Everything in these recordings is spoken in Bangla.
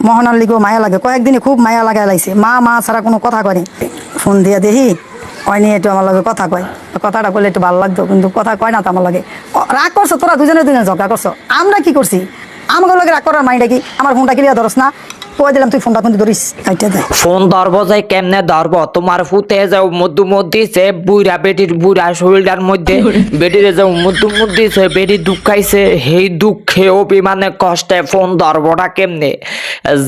মোহনার লিগেও মায়া লাগে, কয়েকদিনে খুব মায়া লাগাই লাগছে। মা মা ছাড়া কোনো কথা কয়নি। ফোন দিয়ে দেখি ওই নিয়ে একটু আমার লগে কথা কয়, কথাটা বললে একটু ভালো লাগতো, কিন্তু কথা কয় না তো আমার লগে। রাগ করছো তোরা দুজনে দুজনে ঝগড়া করছো, আমরা কি করছি? আমাকে লগে রাগ করার মাইন্ডটা কি? আমার ফোনটা ক্লিয়ার ধরস না, কয়ে দিলাম তুই ফোনটা কিন্তু ধরিস, কাইটা দেয়। ফোন ধরবো যাই কেমনে ধরবো? তোমার ফুতে যাও মধ্যে সে বুড়া বেটির বুড়া শরীরটার মধ্যে বেটিরে যাও মধ্যে সে বেটি দুঃখাইছে, সেই দুঃখে অভিমানে কষ্টে ফোন ধরবোটা কেমনে?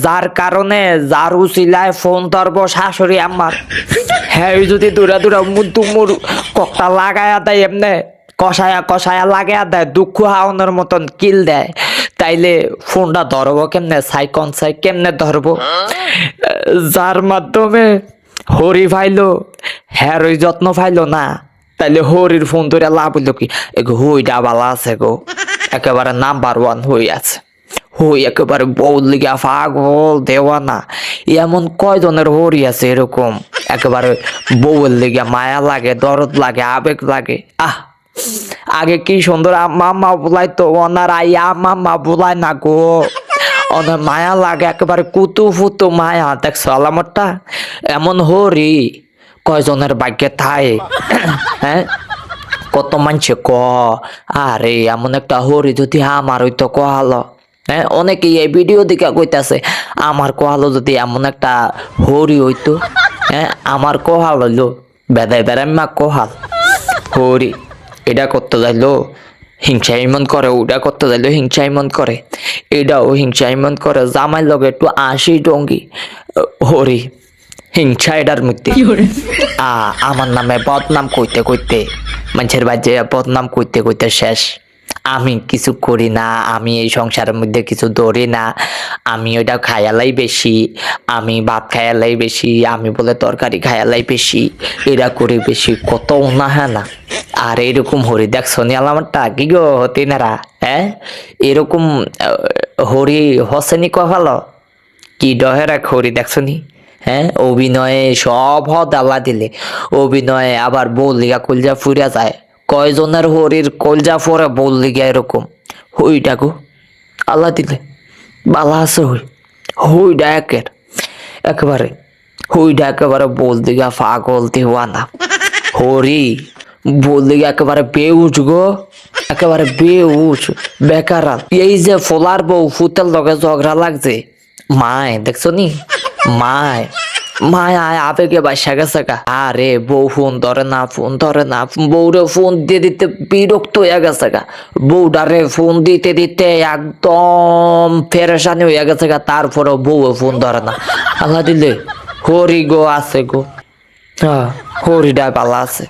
যার কারণে যার উচিলায় ফোন ধরবো শাশুড়ি আমার, হ্যাঁ যদি দূরা দূরা মুর ককটা লাগায়া দেয় এমনে কষায়া লাগায়া দেয়, দুঃখ হাওনের মতন কিল দেয়, তাইলে ফোনটা ধরবো কেমনে? সাইকন সাই কেমনে ধরবো? যার মাধ্যমে হরি ফাইলো হ্যার ওই যত্ন ফাইলো না, তাইলে হরির ফোন ধরে লাভ হইলো কি? হইটা ভালো আছে গো, একেবারে নাম্বার 1 হই আছে। হই একেবারে বউর লিগা পাগল দেওয়ানা। এমন কয়জনের হরি আছে এরকম, একেবারে বউয়ের লিগা মায়া লাগে, দরদ লাগে, আবেগ লাগে। আগে কি সুন্দর আম্মা বুলাইতো, ওনার আইয়া আম্মা বুলাই না গো, ওনার মায়া লাগে একেবারে কুতু ফুতু মায়া। দেখছো আলামতটা? এমন হরি কয়জনের ভাগ্যে থায়? হ্যাঁ, কত মানছে ক আরে এমন একটা হরি যদি আমার হইতো কহালো। হ্যাঁ, অনেকেই এই ভিডিও দিকে কইতাছে আমার কহালো যদি এমন একটা হরি হইতো। হ্যাঁ, আমার কহাল হইলো বেদায় বেড়াম্মা কহাল হরি। এটা করতে যাইলো হিংসা ইমন করে, ওটা করতে যাইলো হিংসা ইমন করে, এটাও হিংসা ইমন করে। জামাই লগে একটু আসি টঙ্গি হরি হিংসা এটার মধ্যে। আমার নামে বদনাম কইতে কইতে, মানুষের বাজে বদনাম কইতে কইতে শেষ। আমি কিছু করি না, আমি এই সংসারের মধ্যে কিছু ধরি না, আমি ওইটা খায়ালাই বেশি, আমি ভাত খায়ালাই বেশি, আমি বলে তরকারি খায়ালাই বেশি, এরা করে বেশি, কত না হ্যাঁ না। আর এরকম হরি দেখছো নি আলামারটা কি গো তিনারা? হ্যাঁ, এরকম হরি হসেনি কহালো কি ডহের এক হরি দেখছো নি? হ্যাঁ, অভিনয়ে সব হদ আল্লাহ দিলে, অভিনয়ে আবার বউ লিগা কলজা ফুরিয়া যায়। কয়জনের হরির কলজা ফোরে বউ লিগা এরকম হইটা গো আল্লাহ দিলে বালা আছে। হইটা একেবারে হইটা একেবারে বল দিগা পাগল দেওয়ানা হরি, বল দিগা একেবারে বেউস গো, একেবারে বেউস বেকার। এই যে ফোলার বউ ফুতেল লগে ঝগড়া লাগছে, মায় দেখছো নি? মায় মায় আবেগে বাসা গেছে গা। আরে বউ ফোন ধরে না, বউরে ফোন দিয়ে দিতে বিরক্ত হয়ে গেছে গা। বউটারে ফোন দিতে দিতে একদম ফেরেশানি হয়ে গেছে গা। তারপরেও বউ ফোন ধরে না। আল্লাহ দিলে হরি গো আছে গো, হরিডা পালা আছে।